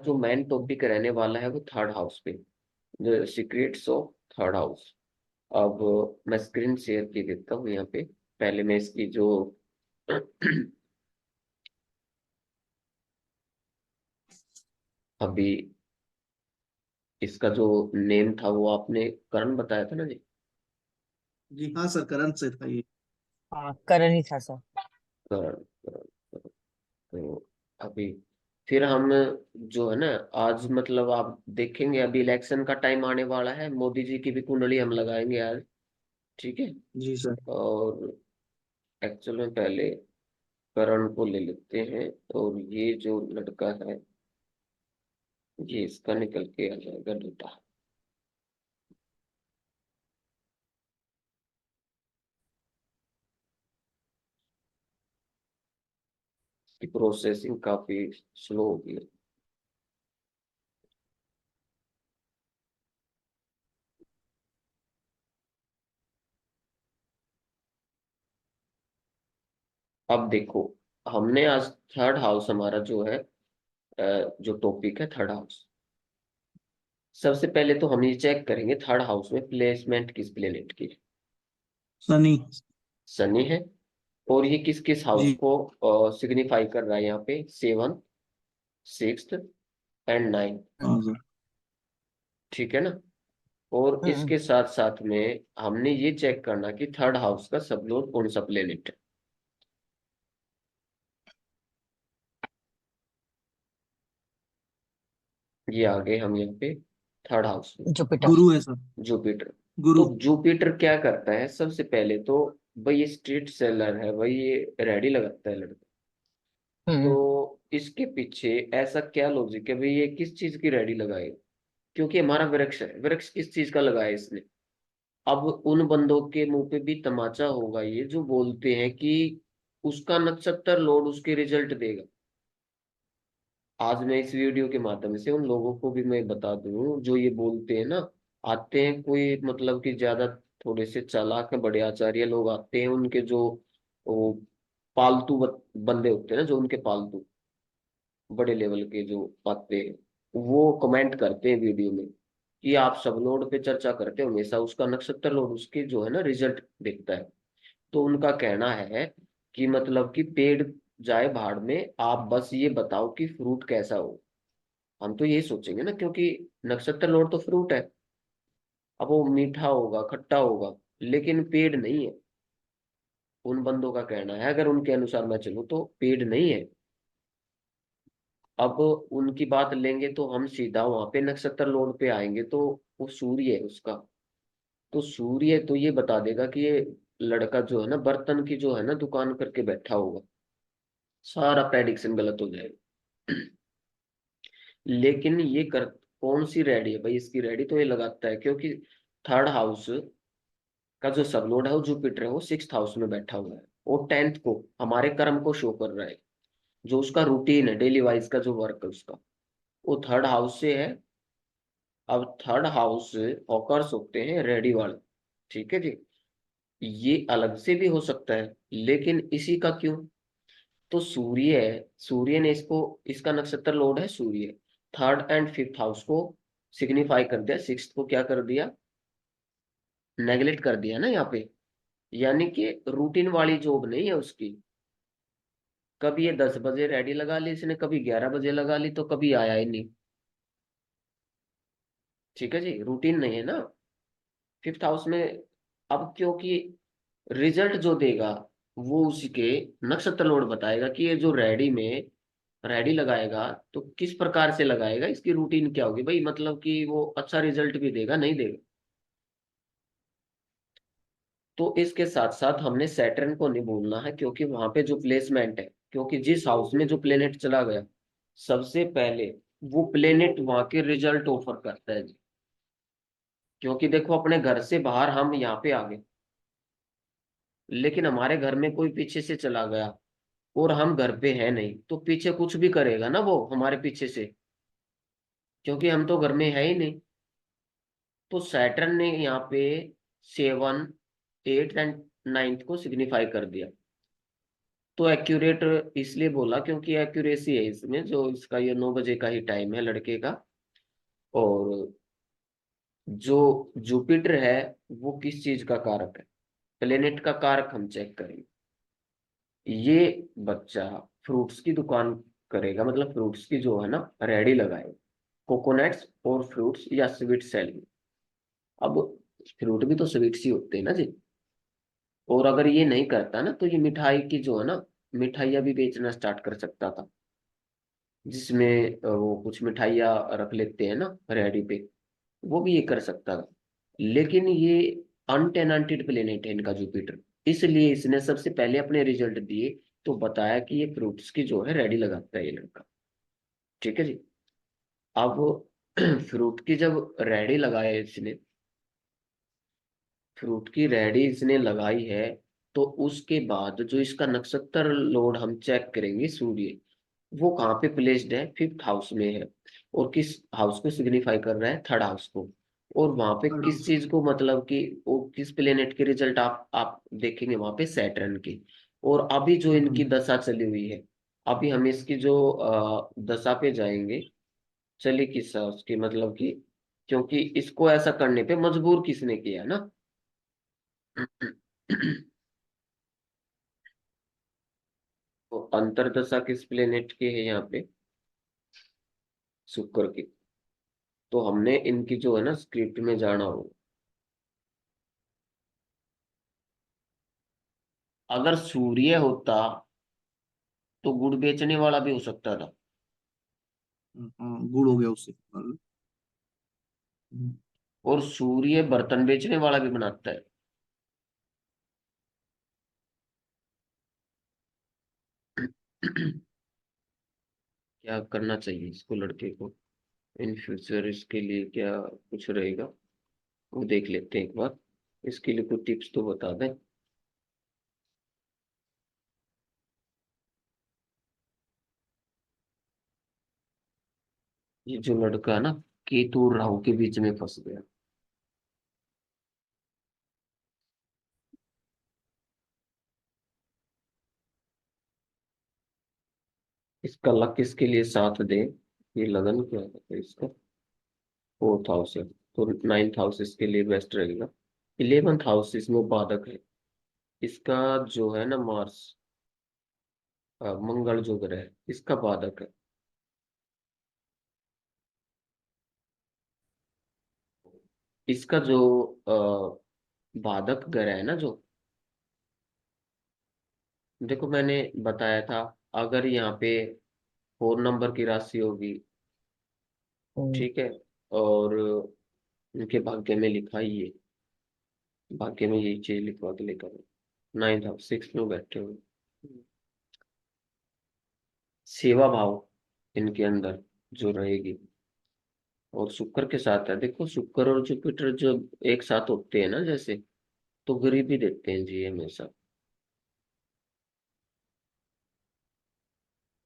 जो main topic रहने वाला है वो थर्ड हाउस पे, the secrets of third house. अब मैं स्क्रीन शेयर की देता हूँ यहाँ पे। पहले मैं इसकी जो अभी इसका जो नेम था वो आपने करण बताया था ना जी। जी हाँ सर, करंट से था ये। हाँ, करण ही था सर। करण करण करण। तो अभी फिर हम जो है ना, आज मतलब आप देखेंगे अभी इलेक्शन का टाइम आने वाला है, मोदी जी की भी कुंडली हम लगाएंगे आज। ठीक है। जी सर। और एक्चुअल में पहले करण को ले लेते हैं। और ये जो लड़का है, ये इसका निकल के आ जाएगा डेटा। की प्रोसेसिंग काफी स्लो होगी। अब देखो, हमने आज थर्ड हाउस हमारा जो है, जो टॉपिक है थर्ड हाउस। सबसे पहले तो हम ये चेक करेंगे थर्ड हाउस में प्लेसमेंट किस प्लेनेट की है। सनी। शनि है। और ये किस किस हाउस जी को सिग्निफाई कर रहा है यहाँ पे, सेवन, सिक्स्थ एंड नाइन। हाँ सर। ठीक है ना। और हम्म। इसके साथ साथ में हमने ये चेक करना कि थर्ड हाउस का सब लॉर्ड कौन सा प्लेनेट है। ये आ गए हम यहाँ पे थर्ड हाउस में। जुपिटर। गुरु है सर। जुपिटर। तो गुरु। जुपिटर क्या करता है सबसे पहले तो, भाई ये स्ट्रीट सेलर है, भाई ये रेडी लगाता है लड़का। हम्म। तो इसके पीछे ऐसा क्या लॉजिक है भाई, ये किस चीज की रेडी लगाएगा? क्योंकि हमारा वृक्ष है, वृक्ष किस चीज का लगाया है इसने। अब उन बंदों के मुंह पे भी तमाचा होगा ये जो बोलते हैं कि उसका नक्षत्र लॉर्ड उसके रिजल्ट देगा। आज मैं इस वीडियो के माध्यम से उन लोगों को भी मैं बता दूं जो ये बोलते हैं ना, आते हैं कोई मतलब कि ज्यादा थोड़े से चालाक है, बड़े आचार्य लोग आते हैं, उनके जो वो पालतू बंदे होते हैं ना, जो उनके पालतू बड़े लेवल के जो आते हैं, वो कमेंट करते हैं वीडियो में कि आप सब लोड पे चर्चा करते हो हमेशा, उसका नक्षत्र लोड उसके जो है ना रिजल्ट देखता है। तो उनका कहना है कि मतलब कि पेड़ जाए भाड़ में, आप बस ये बताओ कि फ्रूट कैसा हो। हम तो यही सोचेंगे ना, क्योंकि नक्षत्र लौट तो फ्रूट है। अब वो मीठा होगा, खट्टा होगा, लेकिन पेड़ नहीं है। उन बंदों का कहना है, अगर उनके अनुसार मैं चलूँ तो पेड़ नहीं है। अब उनकी बात लेंगे तो हम सीधा वहां पे नक्षत्र लौट पे आएंगे, तो वो सूर्य है उसका। तो सूर्य तो ये बता देगा कि ये लड़का जो है ना बर्तन की जो है ना दुकान करके बैठा होगा। सारा प्रेडिक्शन गलत हो जाएगा। लेकिन ये कर कौन सी रेडी है भाई, इसकी रेडी तो ये लगाता है, क्योंकि थर्ड हाउस का जो सबलोड है वो जुपिटर है, वो सिक्स्थ हाउस में बैठा हुआ है। वो टेंथ को हमारे कर्म को शो कर रहा है, जो उसका रूटीन है डेली वाइज का जो वर्क है उसका, वो थर्ड हाउस से है। अब थर्ड हाउस ऑकर्स होते हैं रेडी वाले। ठीक है जी। ये अलग से भी हो सकता है, लेकिन इसी का क्यों? तो सूर्य है, सूर्य ने इसको, इसका नक्षत्र लोड है सूर्य, थर्ड एंड फिफ्थ हाउस को सिग्निफाई कर दिया, सिक्स्थ को क्या कर दिया, नेगलेक्ट कर दिया ना यहाँ पे। यानी कि रूटीन वाली जॉब नहीं है उसकी। कभी ये 10 बजे रेडी लगा ली इसने, कभी 11 बजे लगा ली, तो कभी आया ही नहीं। ठीक है जी, रूटीन नहीं है ना फिफ्थ हाउस में। अब क्योंकि रिजल्ट जो देगा वो उसी के नक्षत्र लोड बताएगा कि ये जो रेडी में रेडी लगाएगा तो किस प्रकार से लगाएगा, इसकी रूटीन क्या होगी भाई, मतलब कि वो अच्छा रिजल्ट भी देगा नहीं देगा। तो इसके साथ साथ हमने सैटर्न को नहीं भूलना है, क्योंकि वहां पे जो प्लेसमेंट है, क्योंकि जिस हाउस में जो प्लेनेट चला गया सबसे पहले वो प्लेनेट वहां के रिजल्ट ऑफर करता है जी। क्योंकि देखो अपने घर से बाहर हम यहाँ पे आ गए, लेकिन हमारे घर में कोई पीछे से चला गया और हम घर पे है नहीं, तो पीछे कुछ भी करेगा ना वो हमारे पीछे से, क्योंकि हम तो घर में है ही नहीं। तो सैटर्न ने यहाँ पे सेवन, एट एंड नाइन्थ को सिग्निफाई कर दिया। तो एक्यूरेट इसलिए बोला क्योंकि एक्यूरेसी है इसमें, जो इसका ये 9 बजे का ही टाइम है लड़के का। और जो जुपिटर है वो किस चीज का कारक है, प्लेनेट का कारक हम चेक करेंगे। ये बच्चा फ्रूट्स की दुकान करेगा, मतलब फ्रूट्स की जो है ना रेडी लगाएगा, कोकोनट्स और फ्रूट्स या स्वीट सेलिंग। अब फ्रूट भी तो स्वीट्स ही होते हैं ना जी। और अगर ये नहीं करता ना तो ये मिठाई की जो है ना, मिठाइयाँ भी बेचना स्टार्ट कर सकता था, जिसमें वो कुछ मिठाइयाँ रख लेते हैं ना रेडी पे, वो भी ये कर सकता था। लेकिन ये अनटेनांटेड प्लेनेट है इनका जुपिटर, इसलिए इसने सबसे पहले अपने रिजल्ट दिए तो बताया कि ये फ्रूट्स की जो है रेडी लगाता है ये लड़का। ठीक है जी। अब फ्रूट की जब रेडी लगाया इसने, फ्रूट की रेडी इसने लगाई है, तो उसके बाद जो इसका नक्षत्र लोड हम चेक करेंगे सूर्य, वो कहाँ पे प्लेस्ड है, 5th हाउस में है। और किस हाउस को सिग्निफाई कर रहा है, 3rd हाउस को। और वहां पे थर्ड किस हाउस। चीज को, मतलब कि वो किस प्लेनेट के रिजल्ट आप देखेंगे वहां पे, सैटर्न की। और अभी जो इनकी दशा चली हुई है, अभी हम इसकी जो दशा पे जाएंगे, चली किस हाउस की, मतलब कि क्योंकि इसको ऐसा करने पे मजबूर किसने किया ना। तो अंतरदशा किस प्लेनेट की है यहाँ पे, शुक्र की। तो हमने इनकी जो है ना स्क्रिप्ट में जाना हो, अगर सूर्य होता तो गुड़ बेचने वाला भी हो सकता था। हाँ, गुड़ हो गया उससे और सूर्य बर्तन बेचने वाला भी बनाता है। क्या करना चाहिए इसको, लड़के को, इन फ्यूचर इसके लिए क्या कुछ रहेगा, वो देख लेते हैं एक बार। इसके लिए कुछ टिप्स तो बता दें। ये जो लड़का है ना, केतु और राहु के बीच में फंस गया। इसका लक इसके लिए साथ दे, ये लगन क्या है इसका, 4th हाउस है, तो 9th हाउस इसके लिए बेस्ट रहेगा। 11th हाउस इसमें बाधक है, इसका जो है ना मार्स, मंगल जो ग्रह है, इसका बाधक है। इसका जो बाधक ग्रह है ना जो, देखो मैंने बताया था, अगर यहाँ पे 4 नंबर की राशि होगी, हम्म, ठीक है, और उनके भाग्य में लिखा ही है, भाग्य में यही चीज लिखवा के लेकर 9th हाउस 6 में बैठे हुए, सेवा भाव इनके अंदर जो रहेगी, और शुक्र के साथ है। देखो शुक्र और जुपिटर जब एक साथ होते हैं ना जैसे, तो गरीबी देते हैं जी हमेशा।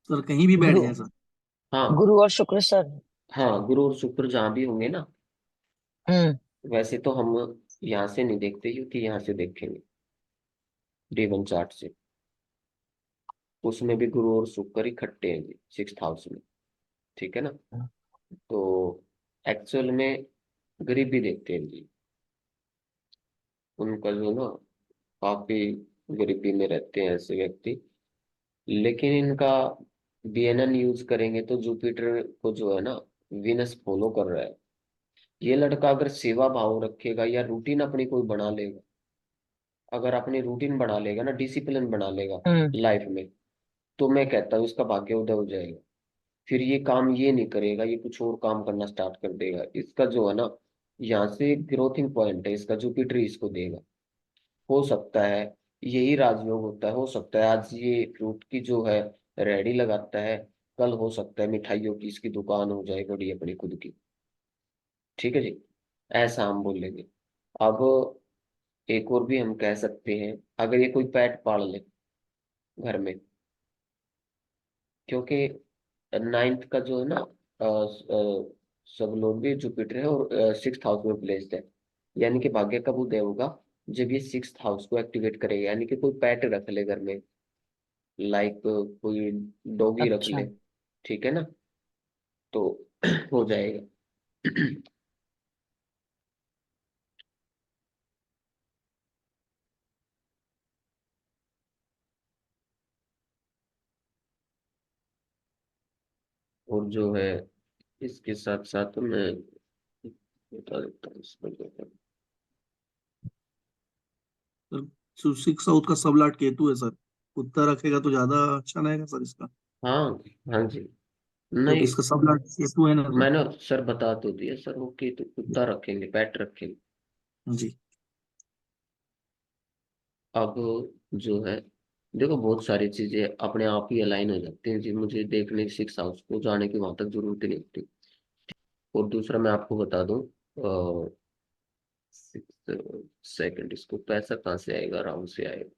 सर कहीं भी बैठ गुरु जाए सर। हाँ। गुरु और शुक्र सर। हाँ, गुरु और शुक्र जहाँ भी होंगे ना, हम्म। वैसे तो हम यहाँ से नहीं देखते क्योंकि यहाँ से देखेंगे D1 चार्ट से, उसमें भी गुरु और शुक्र इकट्ठे हैं जी 6th हाउस में। ठीक है ना। तो एक्चुअल में गरीबी देखते हैं जी, उनका जो ना काफी गरीबी में रहते हैं ऐसे व्यक्ति। लेकिन इनका BNN यूज करेंगे तो जुपिटर को जो है ना विनस फॉलो कर रहा है। ये लड़का अगर सेवा भाव रखेगा या रूटीन अपनी कोई बना लेगा, अगर अपनी रूटीन बना लेगा ना, डिसिप्लिन बना लेगा हम्म। लाइफ में, तो मैं कहता हूँ इसका भाग्य उदय हो जाएगा। फिर ये काम ये नहीं करेगा, ये कुछ और काम करना स्टार्ट कर देगा। इसका जो है ना यहाँ से ग्रोथिंग पॉइंट है इसका, जुपिटर ही इसको देगा। हो सकता है यही राजयोग होता है, हो सकता है आज ये फ्रूट की जो है रेडी लगाता है, कल हो सकता है मिठाइयों की इसकी दुकान हो जाए बड़ी अपनी खुद की। ठीक है जी, ऐसा हम बोलेंगे। अब एक और भी हम कह सकते हैं, अगर ये कोई पेट पाल ले घर में, क्योंकि 9th का जो है ना सब लोग भी जुपिटर है और 6th हाउस में प्लेस्ड है, यानी कि भाग्य कब उदय होगा, जब ये 6th हाउस को एक्टिवेट करेगा, यानी कि कोई पेट रख ले घर में। लाइक कोई डॉगी रख अच्छा। ले, ठीक है ना, तो हो जाएगा। और जो है इसके साथ साथ मैं बता देता हूँ इसमें जो है। सर 6 साउथ का सबलाट केतु है सर। कुत्ता रखेगा तो ज्यादा अच्छा रहेगा सर इसका। हाँ, हाँ जी, क्योंकि नहीं, इसका सबलाट केतु है ना सर। मैंने सर बता तो दिया सर, वो कि तो कुत्ता रखेंगे, पेट रखेंगे। जी। अब जो है देखो, बहुत सारी चीजें अपने आप ही अलाइन हो जाती हैं जी, मुझे देखने 6 हाउस को जाने की वहां तक जरूरत ही नहीं होती। और दूसरा मैं आपको बता दूं, 6 सेकंड, इसको पैसा कहाँ से आएगा, आराम से आएगा।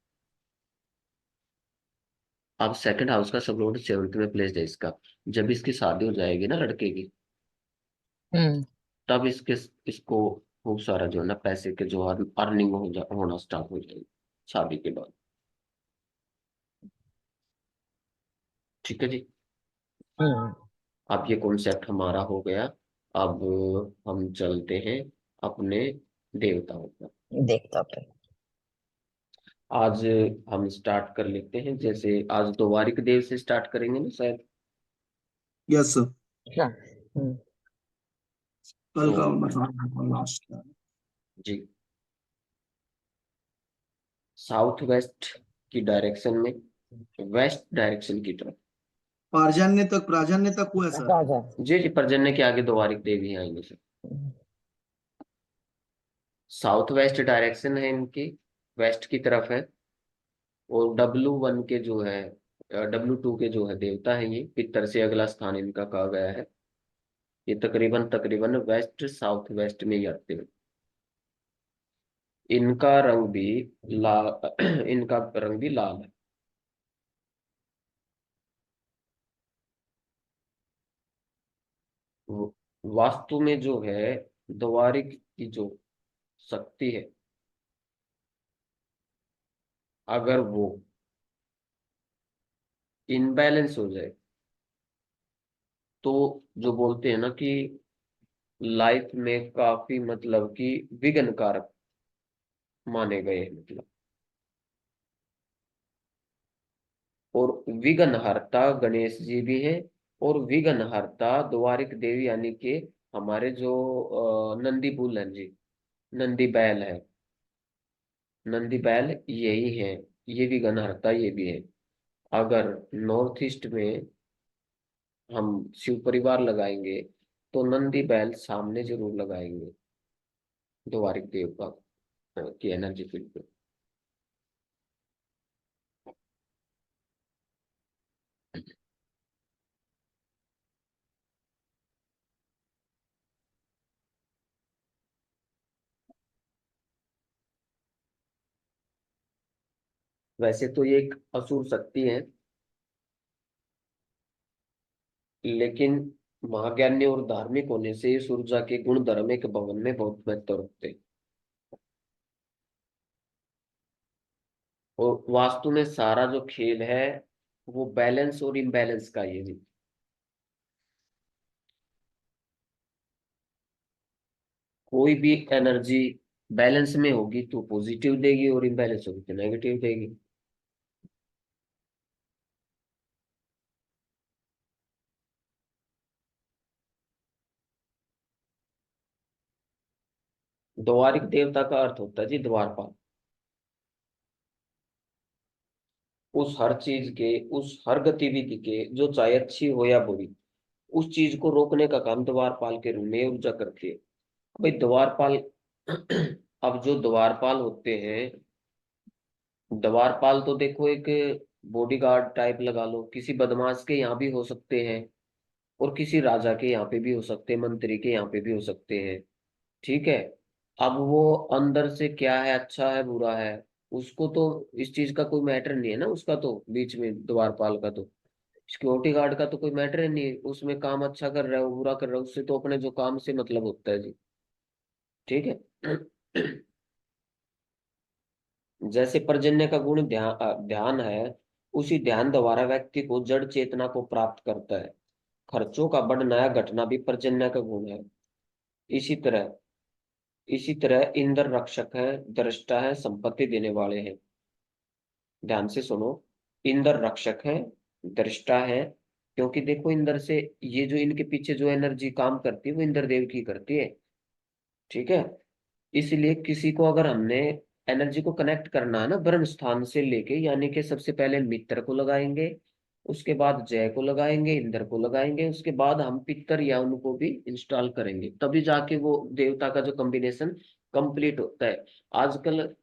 अब सेकंड हाउस का सब लोड 7th में प्लेस है इसका। जब इसकी शादी हो जाएगी ना लड़के की, हम्म। तब इसको खूब सारा जो है ना पैसे के जो अर्निंग होना स्टार्ट हो जाएगी शादी के बाद। ठीक है जी। हम्म। अब ये कॉन्सेप्ट हमारा हो गया। अब हम चलते हैं अपने देवताओं पर। देखता पे। आज हम स्टार्ट कर लेते हैं, जैसे आज द्वारिक देव से स्टार्ट करेंगे ना शायद। Yes sir. अच्छा। हम्म। कल तो का बता लास्ट क्या है। जी, साउथ वेस्ट की डायरेक्शन में, वेस्ट डायरेक्शन की तरफ। प्राधान्य तक हुआ है सर। राजा। जी जी, पर्जन्य के आगे द्वारिक देव ही आएंगे सर। साउथ वेस्ट डायरेक्शन है इनकी, वेस्ट की तरफ है। और W1 के जो है, W2 के जो है देवता है, ये पितर से अगला स्थान इनका कहा गया है। ये तकरीबन तकरीबन वेस्ट साउथ वेस्ट में ही आते हैं। इनका रंग भी लाल, इनका रंग भी लाल है। वास्तु में जो है द्वारिक की जो शक्ति है, अगर वो इनबैलेंस हो जाए, तो जो बोलते हैं ना कि लाइफ में काफी मतलब कि विघ्न कारक माने गए हैं, मतलब। और विघ्नहर्ता गणेश जी भी हैं, और विघ्नहर्ता द्वारिक देवी यानी कि हमारे जो नंदी बुल हैं जी, नंदी बैल है, नंदी बैल यही है। ये विघ्नहर्ता ये भी है। अगर नॉर्थ ईस्ट में हम शिव परिवार लगाएंगे, तो नंदी बैल सामने जरूर लगाएंगे द्वारिक देव का की एनर्जी फील्ड पे। वैसे तो ये एक असुर शक्ति है, लेकिन महाज्ञानी और धार्मिक होने से इस ऊर्जा के गुण धर्म एक भवन में बहुत महत्व रखते हैं। और वास्तु में सारा जो खेल है वो बैलेंस और इम्बैलेंस का ही है जी। कोई भी एनर्जी बैलेंस में होगी तो पॉजिटिव देगी, और इम्बैलेंस होगी तो नेगेटिव देगी। द्वारिक देवता का अर्थ होता है जी द्वारपाल। उस हर चीज के, उस हर गतिविधि के, जो चाहे अच्छी हो या बुरी, उस चीज को रोकने का काम द्वारपाल के रूप में ऊर्जा करती है। भाई द्वारपाल, अब जो द्वारपाल होते हैं, द्वारपाल तो देखो एक बॉडीगार्ड टाइप लगा लो, किसी बदमाश के यहाँ भी हो सकते हैं, और किसी राजा के यहाँ पे भी हो सकते हैं, मंत्री के यहाँ पे भी हो सकते हैं। ठीक है। अब वो अंदर से क्या है, अच्छा है बुरा है, उसको तो इस चीज का कोई मैटर नहीं है ना, उसका तो बीच में द्वारपाल का तो, सिक्योरिटी गार्ड का तो कोई मैटर ही नहीं है, उसमें काम अच्छा कर रहा है वो बुरा कर रहा है, उससे तो अपने जो काम से मतलब होता है जी। ठीक है। जैसे पर्जन्य का गुण ध्यान ध्यान है, उसी ध्यान द्वारा व्यक्ति को जड़ चेतना को प्राप्त करता है। खर्चों का बढ़ना या घटना भी पर्जन्य का गुण है। इसी तरह इसी तरह इंद्र रक्षक है, दृष्टा है, संपत्ति देने वाले हैं। ध्यान से सुनो, इंद्र रक्षक है, दृष्टा है, क्योंकि देखो इंद्र से ये जो इनके पीछे जो एनर्जी काम करती है वो इंद्र देव की करती है। ठीक है। इसलिए किसी को अगर हमने एनर्जी को कनेक्ट करना है ना ब्रह्म स्थान से लेके, यानी कि सबसे पहले मित्र को लगाएंगे, उसके बाद जय को लगाएंगे, इंद्र को लगाएंगे, उसके बाद हम पितर या उनको भी इंस्टॉल करेंगे, तभी जाके वो देवता का जो कॉम्बिनेशन कंप्लीट होता है। आजकल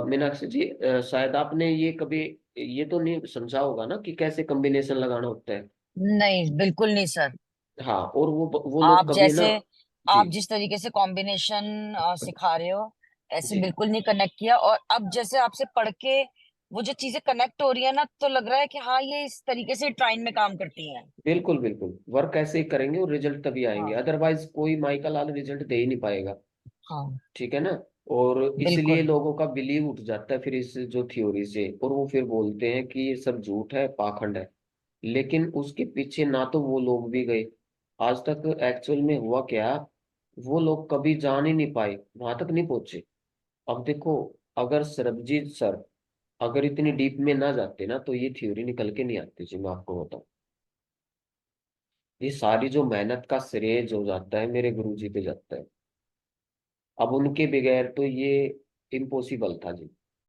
मीनाक्षी जी, शायद आपने ये कभी ये तो नहीं समझा होगा ना कि कैसे कॉम्बिनेशन लगाना होता है। नहीं, बिल्कुल नहीं सर। हाँ, और वो आप लोग कभी ना। जैसे जी। आप जिस तरीके से कॉम्बिनेशन सिखा रहे हो, ऐसे जी, बिल्कुल नहीं कनेक्ट किया। और अब जैसे आपसे पढ़ के वो जो चीजें कनेक्ट हो रही है ना, तो लग रहा है कि हाँ, ये इस तरीके से ट्राइन में काम करती हैं। बिल्कुल बिल्कुल, वर्क ऐसे ही करेंगे और रिजल्ट तभी आएंगे, हाँ, अदरवाइज कोई माई का लाल रिजल्ट दे ही नहीं पाएगा। हाँ, ठीक है ना। और इसलिए बिल्कुल। लोगों का बिलीव उठ जाता है फिर इस जो थ्योरी से, और वो फिर बोलते हैं कि ये सब झूठ है, पाखंड है। लेकिन उसके पीछे ना तो वो लोग भी गए आज तक, एक्चुअल में हुआ क्या, वो लोग कभी जान ही नहीं पाए, वहां तक नहीं पहुंचे। अब देखो, अगर सरबजीत सर अगर इतनी डीप में ना जाते ना, तो ये थ्योरी निकल के नहीं आती जी, मैं आपको बताऊं। ये सारी जो मेहनत का श्रेय जो जाता है मेरे गुरुजी पे जाता है। अब उनके बगैर तो ये इम्पॉसिबल था जी।